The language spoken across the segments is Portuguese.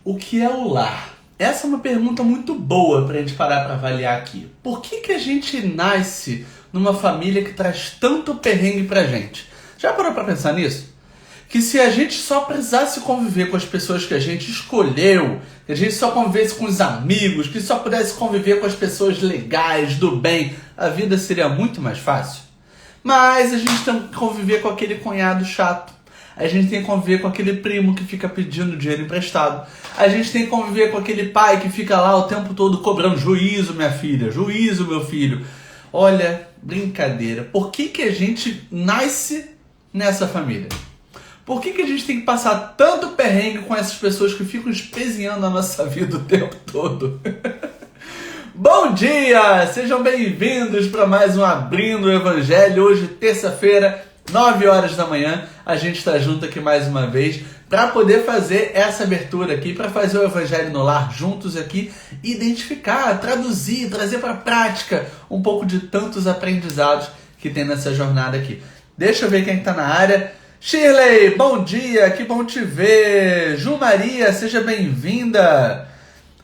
O que é o lar? Essa é uma pergunta muito boa para a gente parar para avaliar aqui. Por que a gente nasce numa família que traz tanto perrengue pra gente? Já parou para pensar nisso? Que se a gente só precisasse conviver com as pessoas que a gente escolheu, que a gente só convivesse com os amigos, que só pudesse conviver com as pessoas legais, do bem, a vida seria muito mais fácil. Mas a gente tem que conviver com aquele cunhado chato. A gente tem que conviver com aquele primo que fica pedindo dinheiro emprestado. A gente tem que conviver com aquele pai que fica lá o tempo todo cobrando juízo, minha filha, juízo, meu filho. Olha, brincadeira. Por que a gente nasce nessa família? Por que a gente tem que passar tanto perrengue com essas pessoas que ficam espezinhando a nossa vida o tempo todo? Bom dia! Sejam bem-vindos para mais um Abrindo o Evangelho. Hoje, terça-feira, 9 horas da manhã, a gente está junto aqui mais uma vez para poder fazer essa abertura aqui, para fazer o Evangelho no Lar juntos aqui, identificar, traduzir, trazer para a prática um pouco de tantos aprendizados que tem nessa jornada aqui. Deixa eu ver quem está na área. Shirley, bom dia, que bom te ver. Ju Maria, seja bem-vinda.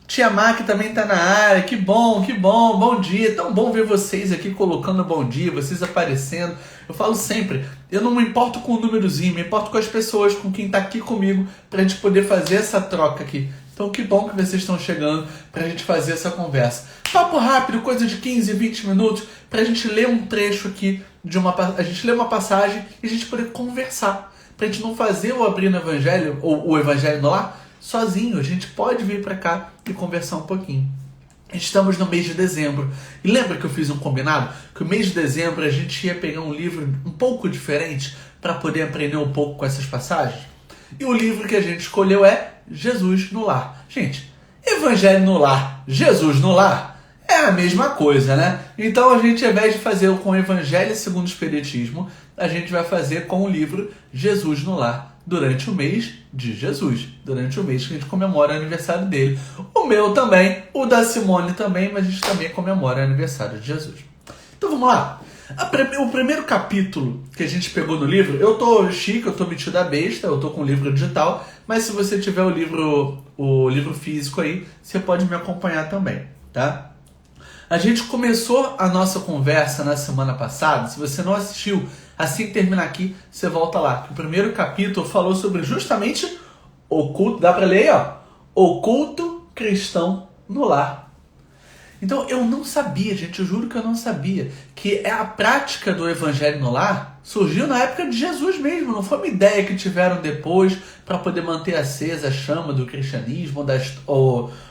Tia Mac também está na área, que bom, bom dia. Tão bom ver vocês aqui colocando bom dia, vocês aparecendo. Eu falo sempre, eu não me importo com o númerozinho, me importo com as pessoas, com quem está aqui comigo, para a gente poder fazer essa troca aqui. Então que bom que vocês estão chegando para a gente fazer essa conversa. Papo rápido, coisa de 15, 20 minutos, para a gente ler um trecho aqui, a gente ler uma passagem e a gente poder conversar. Para a gente não fazer o Abrindo o Evangelho, ou o Evangelho no Lar, sozinho. A gente pode vir para cá e conversar um pouquinho. Estamos no mês de dezembro. E lembra que eu fiz um combinado? Que o mês de dezembro a gente ia pegar um livro um pouco diferente para poder aprender um pouco com essas passagens? E o livro que a gente escolheu é Jesus no Lar. Gente, Evangelho no Lar, Jesus no Lar, é a mesma coisa, né? Então a gente, ao invés de fazer com o Evangelho segundo o Espiritismo, a gente vai fazer com o livro Jesus no Lar, durante o mês de Jesus, durante o mês que a gente comemora o aniversário dele. O meu também, o da Simone também, mas a gente também comemora o aniversário de Jesus. Então vamos lá. O primeiro capítulo que a gente pegou no livro, eu tô chique, eu tô metido a besta, eu tô com o livro digital, mas se você tiver o livro físico aí, você pode me acompanhar também, tá? A gente começou a nossa conversa na semana passada. Se você não assistiu, assim que terminar aqui, você volta lá. O primeiro capítulo falou sobre justamente o culto, dá para ler aí, ó, o culto cristão no lar. Então eu não sabia, gente, eu juro que eu não sabia, que a prática do Evangelho no Lar surgiu na época de Jesus mesmo, não foi uma ideia que tiveram depois para poder manter acesa a chama do cristianismo,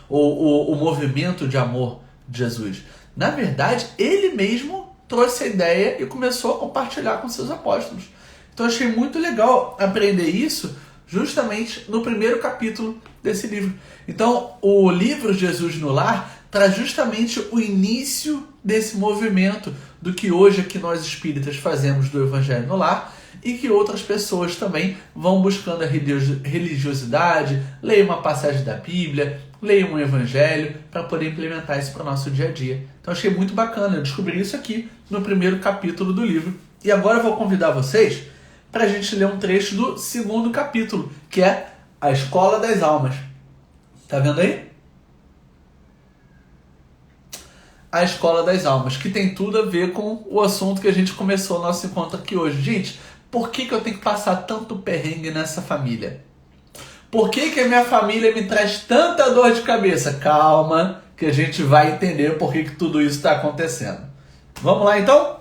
o movimento de amor de Jesus. Na verdade, ele mesmo trouxe a ideia e começou a compartilhar com seus apóstolos. Então eu achei muito legal aprender isso justamente no primeiro capítulo desse livro. Então o livro Jesus no Lar traz justamente o início desse movimento do que hoje aqui nós espíritas fazemos do Evangelho no Lar e que outras pessoas também vão buscando a religiosidade, leiam uma passagem da Bíblia, leiam um Evangelho para poder implementar isso para o nosso dia a dia. Então achei muito bacana, eu descobri isso aqui no primeiro capítulo do livro. E agora eu vou convidar vocês para a gente ler um trecho do segundo capítulo, que é a Escola das Almas. Tá vendo aí? A Escola das Almas, que tem tudo a ver com o assunto que a gente começou o nosso encontro aqui hoje. Gente, por que eu tenho que passar tanto perrengue nessa família? Por que a minha família me traz tanta dor de cabeça? Calma, que a gente vai entender por que tudo isso está acontecendo. Vamos lá, então?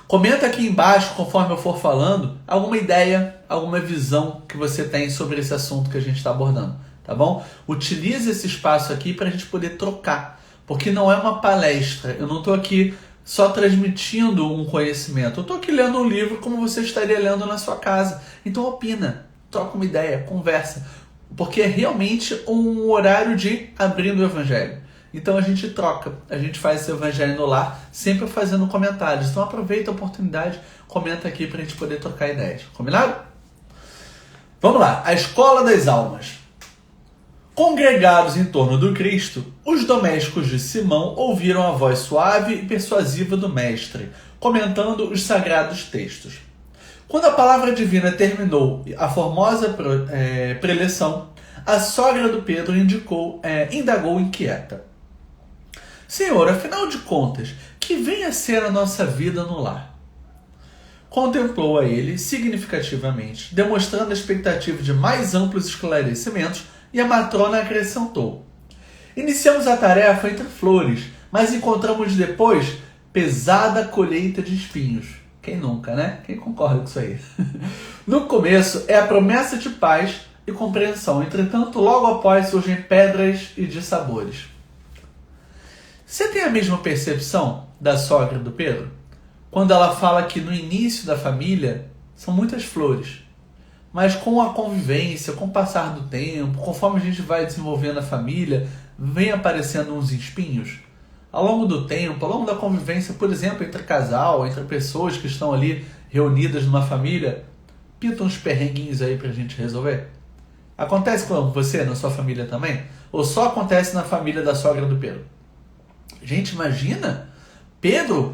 Comenta aqui embaixo, conforme eu for falando, alguma ideia, alguma visão que você tem sobre esse assunto que a gente está abordando, tá bom? Utilize esse espaço aqui para a gente poder trocar, porque não é uma palestra. Eu não estou aqui só transmitindo um conhecimento. Eu estou aqui lendo um livro como você estaria lendo na sua casa. Então opina, troca uma ideia, conversa, porque é realmente um horário de abrindo o Evangelho. Então a gente troca, a gente faz esse Evangelho no Lar, sempre fazendo comentários. Então aproveita a oportunidade, comenta aqui para a gente poder trocar ideias. Combinado? Vamos lá, a Escola das Almas. Congregados em torno do Cristo, os domésticos de Simão ouviram a voz suave e persuasiva do Mestre, comentando os sagrados textos. Quando a palavra divina terminou a formosa preleção, A sogra do Pedro indagou inquieta: Senhor, afinal de contas, que vem a ser a nossa vida no lar? Contemplou a ele significativamente, demonstrando a expectativa de mais amplos esclarecimentos, e a matrona acrescentou: Iniciamos a tarefa entre flores, mas encontramos depois pesada colheita de espinhos. Quem nunca, né? Quem concorda com isso aí? No começo é a promessa de paz e compreensão, entretanto, logo após surgem pedras e dissabores. Você tem a mesma percepção da sogra do Pedro? Quando ela fala que no início da família são muitas flores, mas com a convivência, com o passar do tempo, conforme a gente vai desenvolvendo a família, vem aparecendo uns espinhos. Ao longo do tempo, ao longo da convivência, por exemplo, entre casal, entre pessoas que estão ali reunidas numa família, pintam uns perrenguinhos aí pra gente resolver. Acontece com você, na sua família também? Ou só acontece na família da sogra do Pedro? Gente, imagina! Pedro,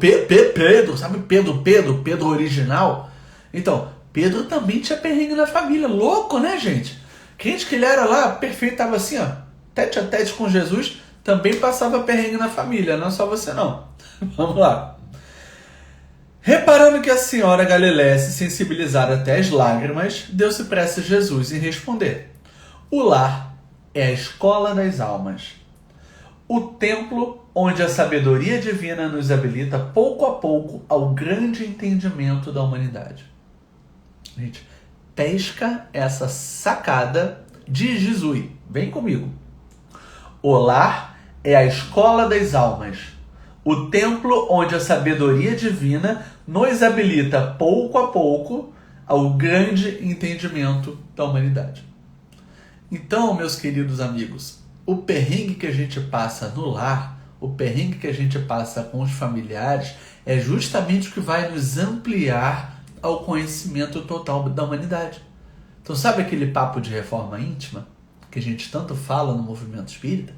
sabe Pedro original? Então, Pedro também tinha perrengue na família. Louco, né, gente? Crente que ele era lá, perfeito, estava assim, ó, tete a tete com Jesus, também passava perrengue na família, não é só você não. Vamos lá. Reparando que a senhora Galileia se sensibilizara até as lágrimas, deu-se pressa a Jesus em responder: O lar é a escola das almas, o templo onde a sabedoria divina nos habilita pouco a pouco ao grande entendimento da humanidade. Gente, pesca essa sacada de Jesus. Vem comigo. O lar é a escola das almas, o templo onde a sabedoria divina nos habilita pouco a pouco ao grande entendimento da humanidade. Então, meus queridos amigos, o perrengue que a gente passa no lar, o perrengue que a gente passa com os familiares, é justamente o que vai nos ampliar ao conhecimento total da humanidade. Então, sabe aquele papo de reforma íntima que a gente tanto fala no movimento espírita?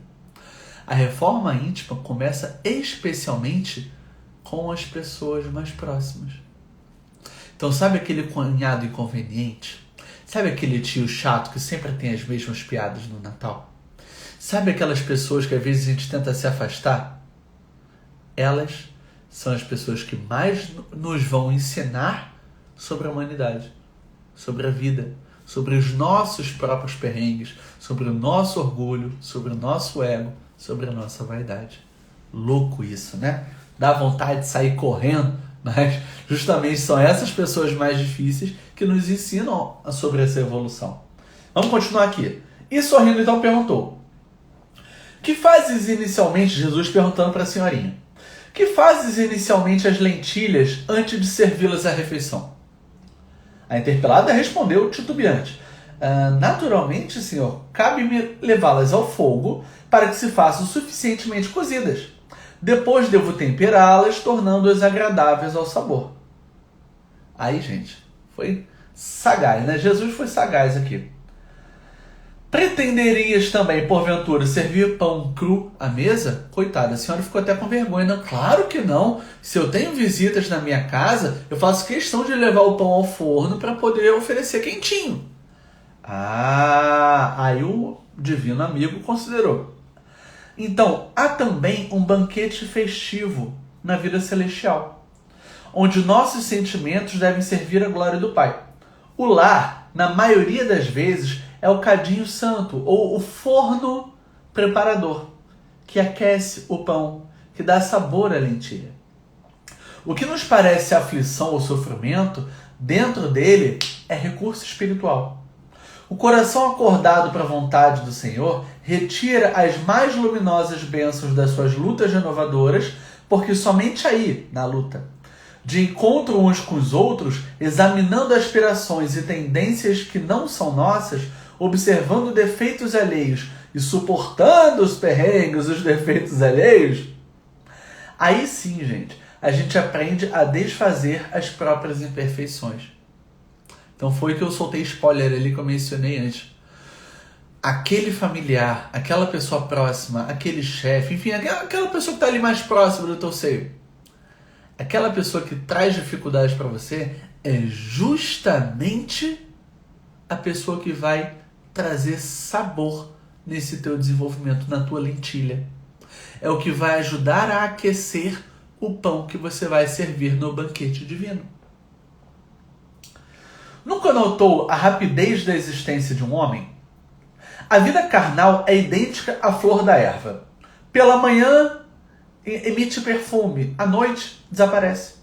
A reforma íntima começa especialmente com as pessoas mais próximas. Então, sabe aquele cunhado inconveniente? Sabe aquele tio chato que sempre tem as mesmas piadas no Natal? Sabe aquelas pessoas que às vezes a gente tenta se afastar? Elas são as pessoas que mais nos vão ensinar sobre a humanidade, sobre a vida, sobre os nossos próprios perrengues, sobre o nosso orgulho, sobre o nosso ego, sobre a nossa vaidade. Louco isso, né? Dá vontade de sair correndo, mas justamente são essas pessoas mais difíceis que nos ensinam sobre essa evolução. Vamos continuar aqui. E sorrindo então perguntou: Que fazes inicialmente, Jesus perguntando para a senhorinha, que fazes inicialmente as lentilhas antes de servi-las à refeição? A interpelada respondeu titubeante: Naturalmente, senhor, cabe-me levá-las ao fogo para que se façam suficientemente cozidas. Depois devo temperá-las, tornando-as agradáveis ao sabor. Aí, gente, foi sagaz, né? Jesus foi sagaz aqui. Pretenderias também, porventura, servir pão cru à mesa? Coitada, a senhora ficou até com vergonha. Não, claro que não. Se eu tenho visitas na minha casa, eu faço questão de levar o pão ao forno para poder oferecer quentinho. Aí o divino amigo considerou: Então, há também um banquete festivo na vida celestial, onde nossos sentimentos devem servir à glória do Pai. O lar, na maioria das vezes, é o cadinho santo, ou o forno preparador, que aquece o pão, que dá sabor à lentilha. O que nos parece aflição ou sofrimento, dentro dele é recurso espiritual. O coração acordado para a vontade do Senhor retira as mais luminosas bênçãos das suas lutas renovadoras, porque somente aí, na luta, de encontro uns com os outros, examinando aspirações e tendências que não são nossas, observando defeitos alheios e suportando os perrengues, os defeitos alheios, aí sim, gente, a gente aprende a desfazer as próprias imperfeições. Então foi que eu soltei spoiler ali que eu mencionei antes. Aquele familiar, aquela pessoa próxima, aquele chefe, enfim, aquela pessoa que está ali mais próxima do teu seio, aquela pessoa que traz dificuldades para você é justamente a pessoa que vai trazer sabor nesse teu desenvolvimento, na tua lentilha. É o que vai ajudar a aquecer o pão que você vai servir no banquete divino. Nunca notou a rapidez da existência de um homem? A vida carnal é idêntica à flor da erva. Pela manhã, emite perfume, à noite, desaparece.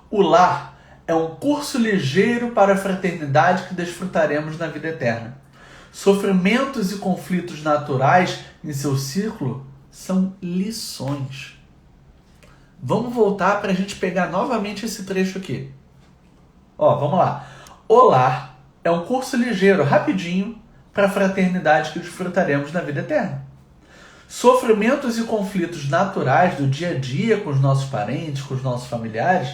O lar é um curso ligeiro para a fraternidade que desfrutaremos na vida eterna. Sofrimentos e conflitos naturais em seu círculo são lições. Vamos voltar para a gente pegar novamente esse trecho aqui. Vamos lá. O lar é um curso ligeiro, rapidinho, para a fraternidade que desfrutaremos na vida eterna. Sofrimentos e conflitos naturais do dia a dia com os nossos parentes, com os nossos familiares,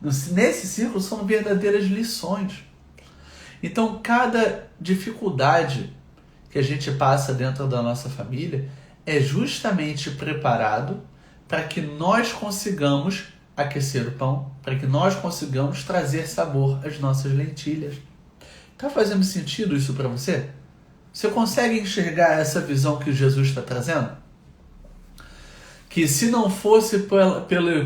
nesse círculo são verdadeiras lições. Então, cada dificuldade que a gente passa dentro da nossa família é justamente preparado para que nós consigamos aquecer o pão, para que nós consigamos trazer sabor às nossas lentilhas. Está fazendo sentido isso para você? Você consegue enxergar essa visão que Jesus está trazendo? Que se não fosse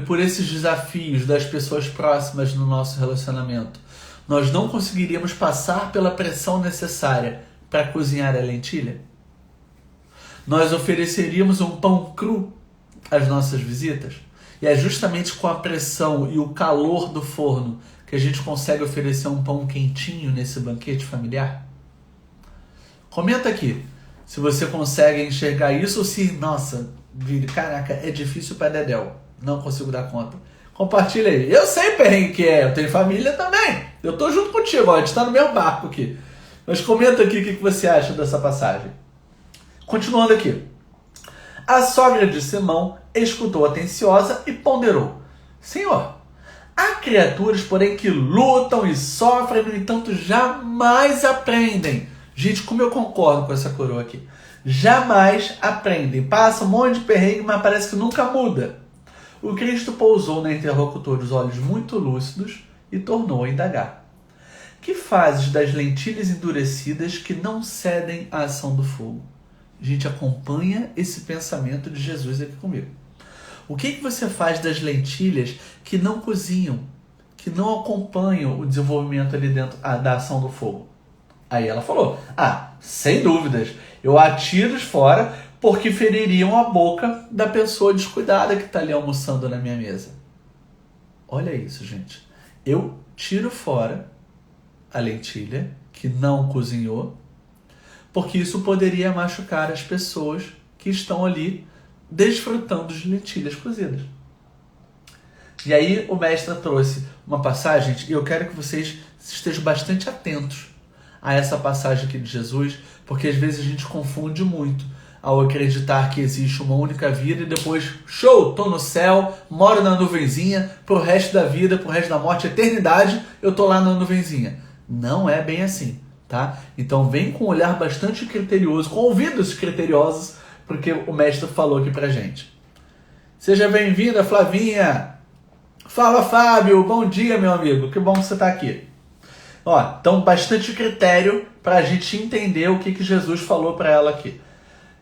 por esses desafios das pessoas próximas no nosso relacionamento, nós não conseguiríamos passar pela pressão necessária para cozinhar a lentilha? Nós ofereceríamos um pão cru às nossas visitas? E é justamente com a pressão e o calor do forno que a gente consegue oferecer um pão quentinho nesse banquete familiar? Comenta aqui se você consegue enxergar isso ou se, nossa, caraca, é difícil para dedéu, não consigo dar conta. Compartilha aí. Eu sei o perrengue que é, eu tenho família também. Eu tô junto contigo, a gente tá no mesmo barco aqui. Mas comenta aqui o que você acha dessa passagem. Continuando aqui. A sogra de Simão escutou atenciosa e ponderou: Senhor, há criaturas, porém, que lutam e sofrem, no entanto, jamais aprendem. Gente, como eu concordo com essa coroa aqui. Jamais aprendem. Passa um monte de perrengue, mas parece que nunca muda. O Cristo pousou na interlocutora os olhos muito lúcidos e tornou a indagar: que fazes das lentilhas endurecidas que não cedem à ação do fogo? Gente, acompanha esse pensamento de Jesus aqui comigo. O que você faz das lentilhas que não cozinham, que não acompanham o desenvolvimento ali dentro da ação do fogo? Aí ela falou: sem dúvidas, eu atiro fora porque feririam a boca da pessoa descuidada que está ali almoçando na minha mesa. Olha isso, gente. Eu tiro fora a lentilha que não cozinhou, porque isso poderia machucar as pessoas que estão ali desfrutando de lentilhas cozidas. E aí o mestre trouxe uma passagem, e eu quero que vocês estejam bastante atentos a essa passagem aqui de Jesus, porque às vezes a gente confunde muito ao acreditar que existe uma única vida e depois, show, tô no céu, moro na nuvenzinha, pro resto da vida, pro resto da morte, eternidade, eu tô lá na nuvenzinha. Não é bem assim, tá? Então vem com um olhar bastante criterioso, com ouvidos criteriosos, porque o mestre falou aqui pra gente. Seja bem-vinda, Flavinha! Fala, Fábio! Bom dia, meu amigo! Que bom que você tá aqui. Então bastante critério para a gente entender o que Jesus falou para ela aqui.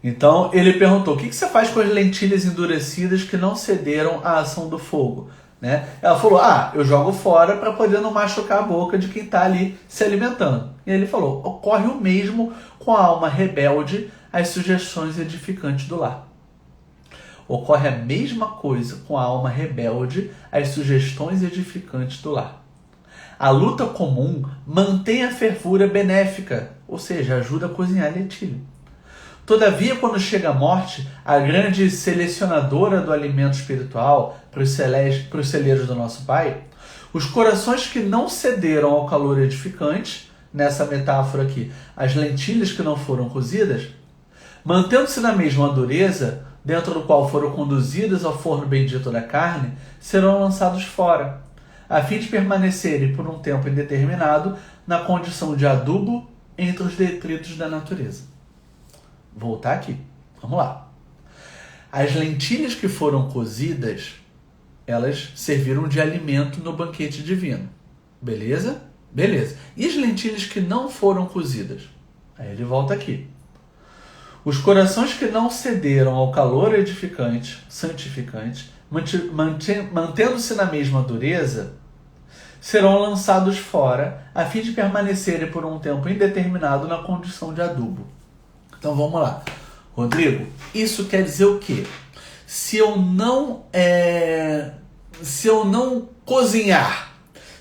Então ele perguntou: o que você faz com as lentilhas endurecidas que não cederam à ação do fogo? Né? Ela falou: eu jogo fora para poder não machucar a boca de quem está ali se alimentando. E ele falou: ocorre o mesmo com a alma rebelde às sugestões edificantes do lar. Ocorre a mesma coisa com a alma rebelde às sugestões edificantes do lar. A luta comum mantém a fervura benéfica, ou seja, ajuda a cozinhar a lentilha. Todavia, quando chega a morte, a grande selecionadora do alimento espiritual para os celeiros do nosso Pai, os corações que não cederam ao calor edificante, nessa metáfora aqui, as lentilhas que não foram cozidas, mantendo-se na mesma dureza, dentro do qual foram conduzidas ao forno bendito da carne, serão lançados fora, a fim de permanecerem por um tempo indeterminado na condição de adubo entre os detritos da natureza. Voltar aqui. Vamos lá. As lentilhas que foram cozidas, elas serviram de alimento no banquete divino. Beleza? Beleza. E as lentilhas que não foram cozidas? Aí ele volta aqui. Os corações que não cederam ao calor edificante, santificante, mantendo-se na mesma dureza, serão lançados fora, a fim de permanecerem por um tempo indeterminado na condição de adubo. Então vamos lá. Rodrigo, isso quer dizer o quê? Se eu não cozinhar,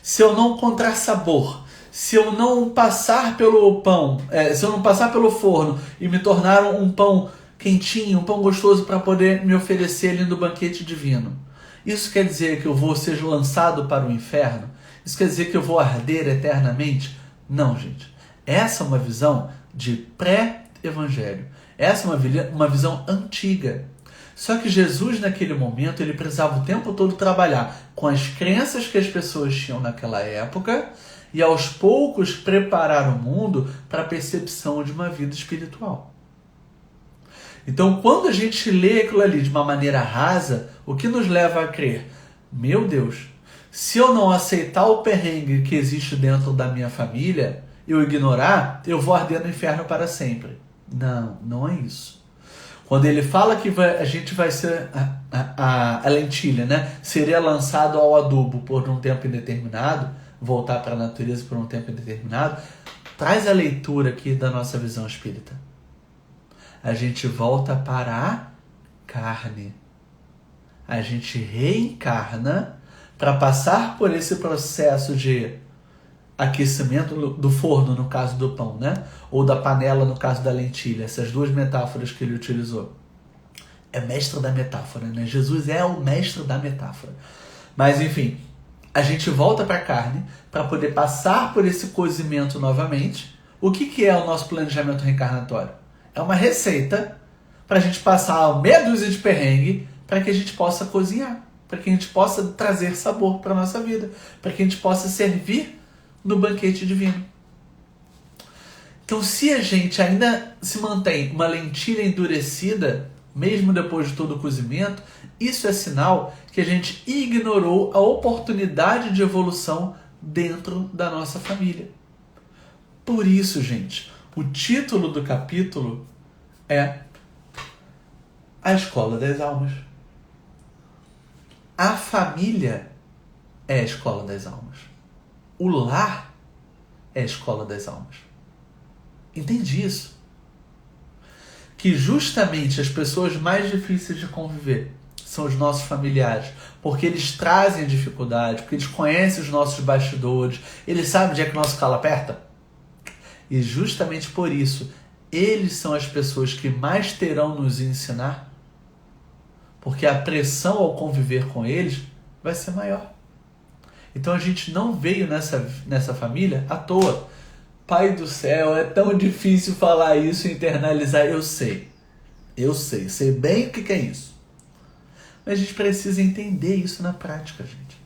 se eu não encontrar sabor, se eu não passar pelo pão, se eu não passar pelo forno e me tornar um pão quentinho, um pão gostoso para poder me oferecer ali no banquete divino, isso quer dizer que eu vou ser lançado para o inferno? Isso quer dizer que eu vou arder eternamente? Não, gente. Essa é uma visão de pré-evangelho. Essa é uma visão antiga. Só que Jesus, naquele momento, ele precisava o tempo todo trabalhar com as crenças que as pessoas tinham naquela época e, aos poucos, preparar o mundo para a percepção de uma vida espiritual. Então, quando a gente lê aquilo ali de uma maneira rasa, o que nos leva a crer? Meu Deus, se eu não aceitar o perrengue que existe dentro da minha família, eu ignorar, eu vou arder no inferno para sempre. Não, não é isso. Quando ele fala que a gente vai ser a lentilha, né? Seria lançado ao adubo por um tempo indeterminado, voltar para a natureza por um tempo indeterminado, traz a leitura aqui da nossa visão espírita. A gente volta para a carne. A gente reencarna para passar por esse processo de aquecimento do forno, no caso do pão, né? Ou da panela, no caso da lentilha. Essas duas metáforas que ele utilizou. É mestre da metáfora, né? Jesus é o mestre da metáfora. Mas, enfim, a gente volta para a carne para poder passar por esse cozimento novamente. O que é o nosso planejamento reencarnatório? É uma receita para a gente passar meia dúzia de perrengue para que a gente possa cozinhar, para que a gente possa trazer sabor para a nossa vida, para que a gente possa servir no banquete divino. Então, se a gente ainda se mantém uma lentilha endurecida, mesmo depois de todo o cozimento, isso é sinal que a gente ignorou a oportunidade de evolução dentro da nossa família. Por isso, gente, o título do capítulo é A Escola das Almas. A família é a escola das almas. O lar é a escola das almas. Entende isso? Que justamente as pessoas mais difíceis de conviver são os nossos familiares, porque eles trazem dificuldade, porque eles conhecem os nossos bastidores, eles sabem onde é que o nosso calo aperta. E justamente por isso, eles são as pessoas que mais terão nos ensinar, porque a pressão ao conviver com eles vai ser maior. Então a gente não veio nessa família à toa. Pai do céu, é tão difícil falar isso e internalizar. Eu sei bem o que é isso. Mas a gente precisa entender isso na prática, gente.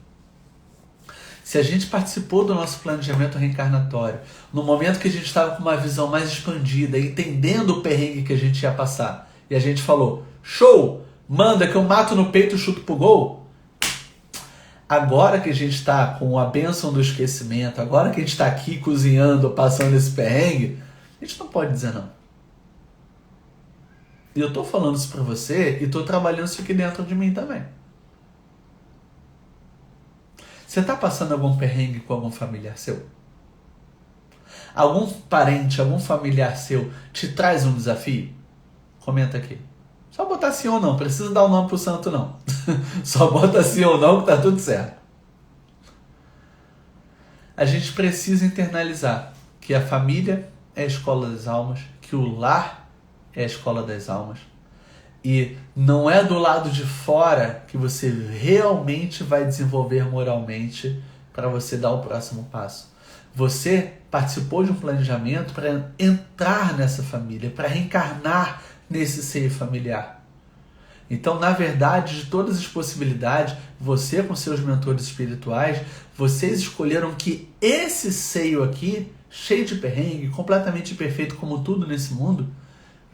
Se a gente participou do nosso planejamento reencarnatório, no momento que a gente estava com uma visão mais expandida, entendendo o perrengue que a gente ia passar, e a gente falou, show, manda que eu mato no peito e chuto pro gol. Agora que a gente está com a bênção do esquecimento, agora que a gente está aqui cozinhando, passando esse perrengue, a gente não pode dizer não. E eu estou falando isso para você e estou trabalhando isso aqui dentro de mim também. Você está passando algum perrengue com algum familiar seu? Algum parente, algum familiar seu te traz um desafio? Comenta aqui. Só botar sim ou não, precisa dar o nome pro santo não. Só bota sim ou não que tá tudo certo. A gente precisa internalizar que a família é a escola das almas, que o lar é a escola das almas. E não é do lado de fora que você realmente vai desenvolver moralmente para você dar o próximo passo. Você participou de um planejamento para entrar nessa família, para reencarnar nesse seio familiar. Então, na verdade, de todas as possibilidades, você com seus mentores espirituais, vocês escolheram que esse seio aqui, cheio de perrengue, completamente perfeito como tudo nesse mundo,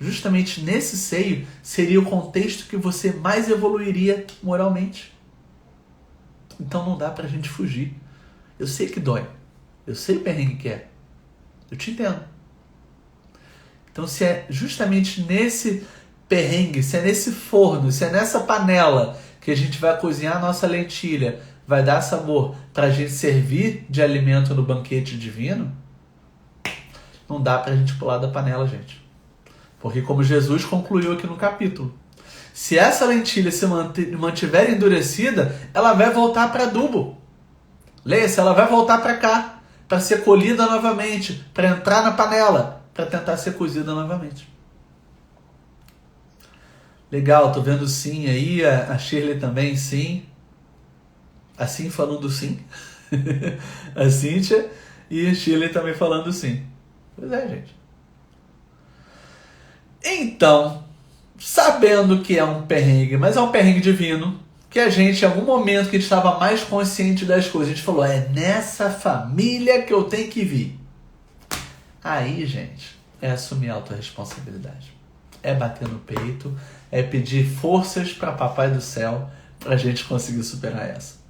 justamente nesse seio seria o contexto que você mais evoluiria moralmente. Então não dá pra gente fugir. Eu sei que dói. Eu sei o perrengue que é. Eu te entendo. Então, se é justamente nesse perrengue, se é nesse forno, se é nessa panela que a gente vai cozinhar a nossa lentilha, vai dar sabor para a gente servir de alimento no banquete divino, não dá para a gente pular da panela, gente. Porque como Jesus concluiu aqui no capítulo, se essa lentilha se mantiver endurecida, ela vai voltar para adubo. Leia-se, ela vai voltar para cá, para ser colhida novamente, para entrar na panela, para tentar ser cozida novamente. Legal, tô vendo sim aí, a Shirley também sim. Assim falando sim. A Cíntia e a Shirley também falando sim. Pois é, gente. Então, sabendo que é um perrengue, mas é um perrengue divino, que a gente, em algum momento que a gente estava mais consciente das coisas, a gente falou, é nessa família que eu tenho que vir. Aí, gente, é assumir a autorresponsabilidade. É bater no peito, é pedir forças para Papai do Céu para a gente conseguir superar essa.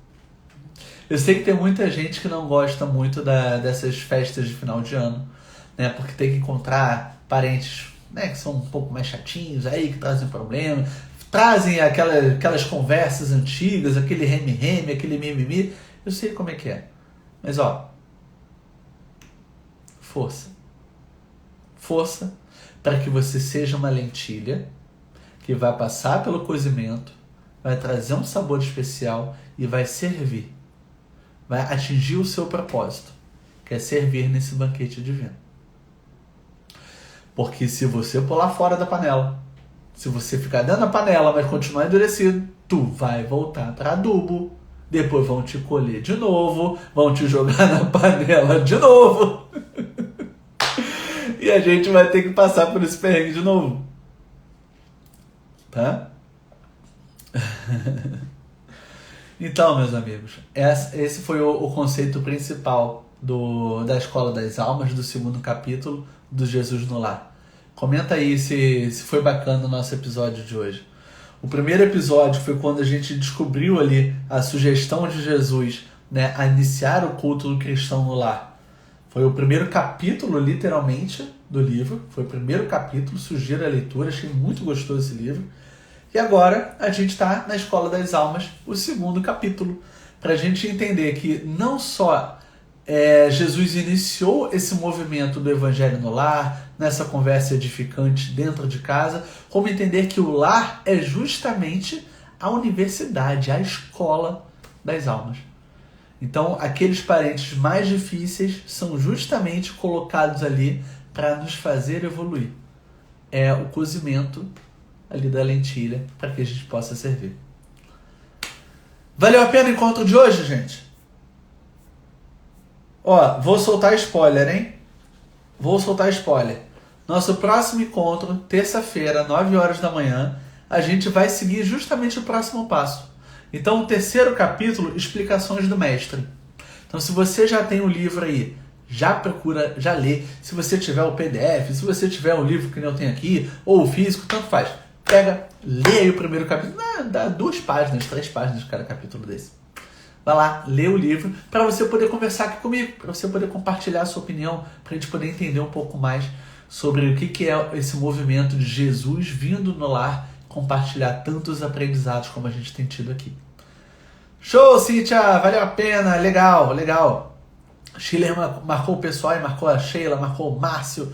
Eu sei que tem muita gente que não gosta muito dessas festas de final de ano, né? Porque tem que encontrar parentes, né, que são um pouco mais chatinhos aí, que trazem problema, trazem aquelas conversas antigas, aquele reme-reme, aquele mimimi. Eu sei como é que é. Mas, ó, força. Força para que você seja uma lentilha que vai passar pelo cozimento, vai trazer um sabor especial e vai servir. Vai atingir o seu propósito, que é servir nesse banquete divino. Porque se você pular fora da panela, se você ficar dentro da panela, mas continuar endurecido, tu vai voltar para adubo. Depois vão te colher de novo, vão te jogar na panela de novo. E a gente vai ter que passar por esse perrengue de novo. Tá? Então, meus amigos, esse foi o conceito principal da Escola das Almas, do 2º capítulo do Jesus no Lar. Comenta aí se foi bacana o nosso episódio de hoje. O primeiro episódio foi quando a gente descobriu ali a sugestão de Jesus, né, a iniciar o culto do cristão no lar. Foi o primeiro capítulo, literalmente, do livro. Foi o primeiro capítulo, sugiro a leitura, achei muito gostoso esse livro. E agora a gente está na Escola das Almas, o 2º capítulo, para a gente entender que não só Jesus iniciou esse movimento do Evangelho no lar, nessa conversa edificante dentro de casa, como entender que o lar é justamente a universidade, a escola das almas. Então, aqueles parentes mais difíceis são justamente colocados ali para nos fazer evoluir. É o cozimento ali da lentilha para que a gente possa servir. Valeu a pena o encontro de hoje, gente? Ó, vou soltar spoiler, hein? Vou soltar spoiler. Nosso próximo encontro, terça-feira, 9 horas da manhã, a gente vai seguir justamente o próximo passo. Então, o 3º capítulo, explicações do mestre. Então, se você já tem o livro aí, já procura, já lê. Se você tiver o PDF, se você tiver o livro que eu tenho aqui, ou o físico, tanto faz. Pega, lê aí o primeiro capítulo. Dá 2 páginas, 3 páginas de cada capítulo desse. Vai lá, lê o livro, para você poder conversar aqui comigo, para você poder compartilhar a sua opinião, para a gente poder entender um pouco mais sobre o que é esse movimento de Jesus vindo no lar, compartilhar tantos aprendizados como a gente tem tido aqui. Show, Cíntia! Valeu a pena! Legal, legal! Schiller marcou o pessoal, marcou a Sheila, marcou o Márcio.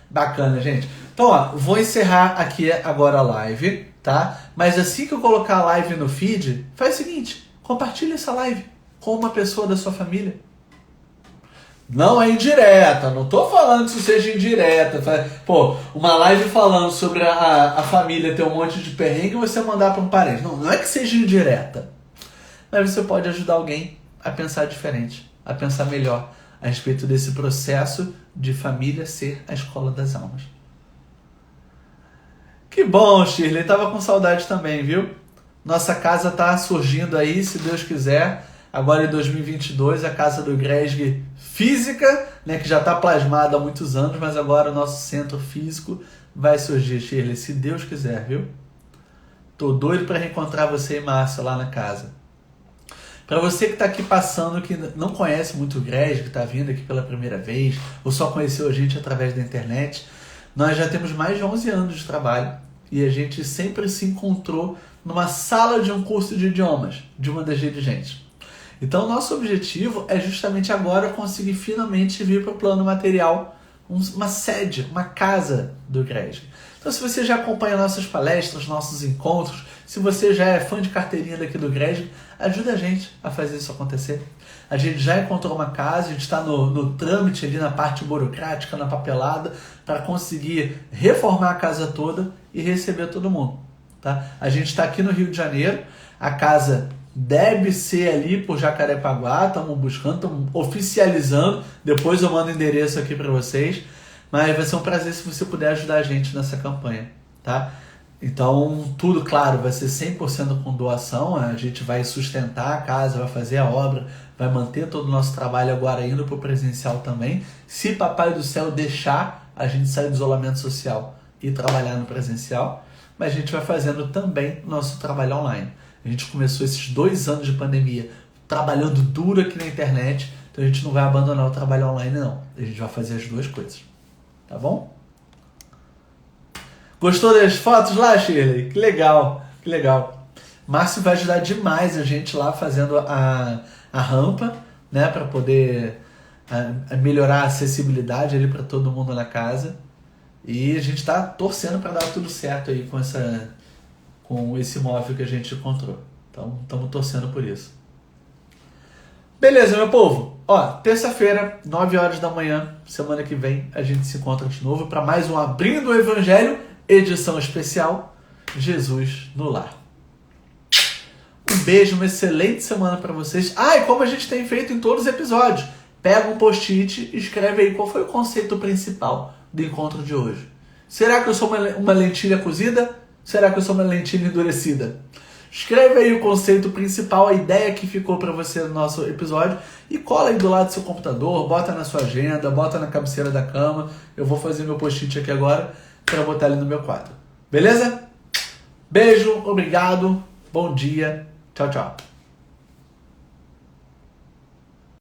Bacana, gente. Então, ó, vou encerrar aqui agora a live, tá? Mas assim que eu colocar a live no feed, faz o seguinte, compartilha essa live com uma pessoa da sua família. Não é indireta, não tô falando que isso seja indireta. Pô, uma live falando sobre a família ter um monte de perrengue e você mandar para um parente. Não é que seja indireta. Mas você pode ajudar alguém a pensar diferente, a pensar melhor a respeito desse processo de família ser a escola das almas. Que bom, Shirley. Tava com saudade também, viu? Nossa casa tá surgindo aí, se Deus quiser. Agora em 2022, a casa do Gresg física, né, que já está plasmada há muitos anos, mas agora o nosso centro físico vai surgir, Shirley, se Deus quiser, viu? Tô doido para reencontrar você e Márcio lá na casa. Para você que está aqui passando, que não conhece muito o Gresg, que está vindo aqui pela primeira vez, ou só conheceu a gente através da internet, Nós já temos mais de 11 anos de trabalho e a gente sempre se encontrou numa sala de um curso de idiomas de uma das dirigentes. Então, nosso objetivo é justamente agora conseguir finalmente vir para o plano material, uma sede, uma casa do Igreja. Então, se você já acompanha nossas palestras, nossos encontros, se você já é fã de carteirinha daqui do Igreja, ajuda a gente a fazer isso acontecer. A gente já encontrou uma casa, a gente está no trâmite ali na parte burocrática, na papelada, para conseguir reformar a casa toda e receber todo mundo. Tá? A gente está aqui no Rio de Janeiro, a casa deve ser ali por Jacarepaguá, estamos buscando, estamos oficializando, depois eu mando o endereço aqui para vocês, mas vai ser um prazer se você puder ajudar a gente nessa campanha, tá? Então, tudo, claro, vai ser 100% com doação, a gente vai sustentar a casa, vai fazer a obra, vai manter todo o nosso trabalho agora indo para o presencial também. Se Papai do Céu deixar, a gente sai do isolamento social e trabalhar no presencial, mas a gente vai fazendo também nosso trabalho online. A gente começou esses 2 anos de pandemia trabalhando duro aqui na internet, então a gente não vai abandonar o trabalho online não, a gente vai fazer as duas coisas, tá bom? Gostou das fotos lá, Shirley? Que legal, que legal. Márcio vai ajudar demais a gente lá fazendo a rampa, né, para poder melhorar a acessibilidade ali para todo mundo na casa. E a gente está torcendo para dar tudo certo aí com esse móvel que a gente encontrou. Então, estamos torcendo por isso. Beleza, meu povo? Ó, terça-feira, 9 horas da manhã, semana que vem, a gente se encontra de novo para mais um Abrindo o Evangelho, edição especial, Jesus no Lar. Um beijo, uma excelente semana para vocês. E como a gente tem feito em todos os episódios, pega um post-it e escreve aí qual foi o conceito principal do encontro de hoje. Será que eu sou uma lentilha cozida? Será que eu sou uma lentilha endurecida? Escreve aí o conceito principal, a ideia que ficou para você no nosso episódio e cola aí do lado do seu computador, bota na sua agenda, bota na cabeceira da cama. Eu vou fazer meu post-it aqui agora para botar ali no meu quadro. Beleza? Beijo, obrigado, bom dia, tchau, tchau.